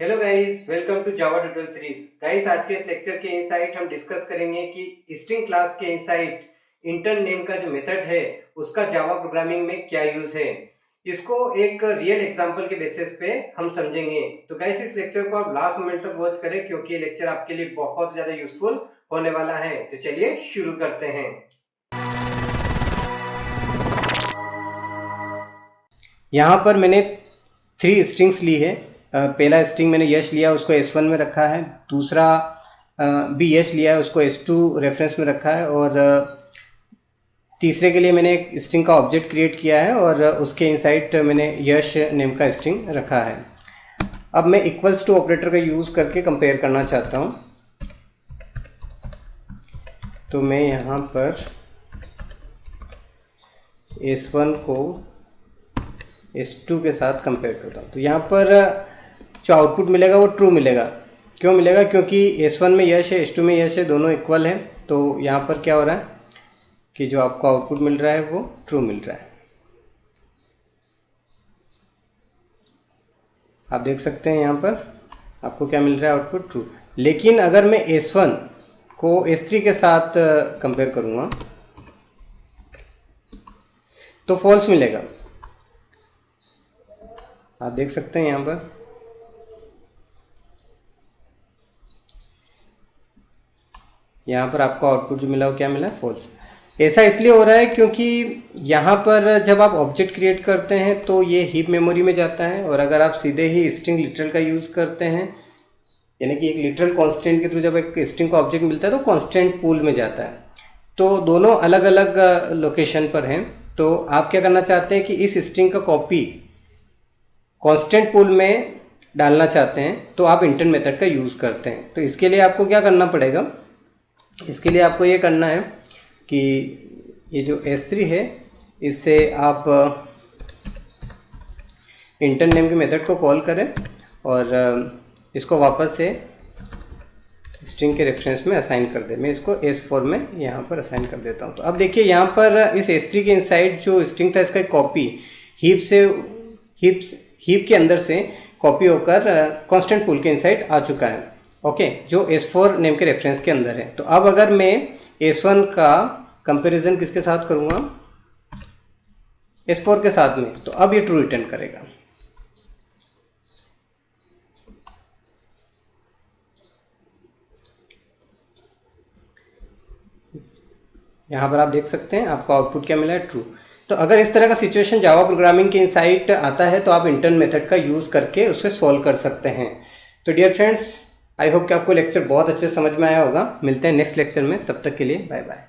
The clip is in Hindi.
Hello guys, welcome to Java tutorial series. Guys, आज के इस लेक्चर के इनसाइट हम डिस्कस करेंगे कि स्ट्रिंग क्लास के इनसाइट इंटर नेम का जो मेथड है उसका जावा प्रोग्रामिंग में क्या यूज है। इसको एक रियल एग्जांपल के बेसिस पे हम समझेंगे। तो गाइस, इस लेक्चर को आप लास्ट मोमेंट तक वॉच करें क्योंकि ये लेक्चर आपके लिए बहुत ज्यादा यूजफुल होने वाला है। तो चलिए शुरू करते हैं। यहाँ पर मैंने 3 स्ट्रिंग्स ली है। पहला स्ट्रिंग मैंने यश लिया, उसको S1 में रखा है। दूसरा भी यश लिया है, उसको S2 रेफरेंस में रखा है। और तीसरे के लिए मैंने एक स्ट्रिंग का ऑब्जेक्ट क्रिएट किया है और उसके इनसाइड मैंने यश नेम का स्ट्रिंग रखा है। अब मैं इक्वल्स टू ऑपरेटर का यूज़ करके कंपेयर करना चाहता हूँ। तो मैं यहाँ पर S1 को S2 के साथ कंपेयर करता हूँ। तो यहाँ पर जो आउटपुट मिलेगा वो ट्रू मिलेगा। क्यों मिलेगा? क्योंकि S1 में यश है, S2 में यश है, दोनों इक्वल हैं। तो यहाँ पर क्या हो रहा है कि जो आपको आउटपुट मिल रहा है वो ट्रू मिल रहा है। आप देख सकते हैं यहाँ पर आपको क्या मिल रहा है, आउटपुट ट्रू। लेकिन अगर मैं S1 को S3 के साथ कंपेयर करूँगा तो फॉल्स मिलेगा। आप देख सकते हैं यहाँ पर आपको आउटपुट जो मिला वो क्या मिला, फॉल्स। ऐसा इसलिए हो रहा है क्योंकि यहाँ पर जब आप ऑब्जेक्ट क्रिएट करते हैं तो ये हीप मेमोरी में जाता है, और अगर आप सीधे ही स्ट्रिंग लिटरल का यूज़ करते हैं, यानी कि एक लिटरल कांस्टेंट के थ्रू जब एक स्ट्रिंग का ऑब्जेक्ट मिलता है तो कांस्टेंट पूल में जाता है। तो दोनों अलग अलग लोकेशन पर हैं। तो आप क्या करना चाहते हैं कि इस स्ट्रिंग का कॉपी कांस्टेंट पूल में डालना चाहते हैं, तो आप इंटर मेथड का यूज़ करते हैं। तो इसके लिए आपको क्या करना पड़ेगा, इसके लिए आपको ये करना है कि ये जो S3 है इससे आप इंटर नेम के मेथड को कॉल करें और इसको वापस से स्ट्रिंग के रेफरेंस में असाइन कर दें। मैं इसको S4 में यहाँ पर असाइन कर देता हूँ। तो अब देखिए यहाँ पर इस S3 के इनसाइड जो स्ट्रिंग था इसका एक कॉपी हीप के अंदर से कॉपी होकर कांस्टेंट पूल के इनसाइड आ चुका है। ओके, जो S4 नेम के रेफरेंस के अंदर है। तो अब अगर मैं S1 का कंपैरिजन किसके साथ करूँगा, S4 के साथ में, तो अब ये ट्रू रिटर्न करेगा। यहाँ पर आप देख सकते हैं आपको आउटपुट क्या मिला है, ट्रू। तो अगर इस तरह का सिचुएशन जावा प्रोग्रामिंग के इनसाइट आता है तो आप इंटर मेथड का यूज़ करके उसे सॉल्व कर सकते हैं। तो डियर फ्रेंड्स, आई होप कि आपको लेक्चर बहुत अच्छे से समझ में आया होगा। मिलते हैं नेक्स्ट लेक्चर में, तब तक के लिए बाय बाय।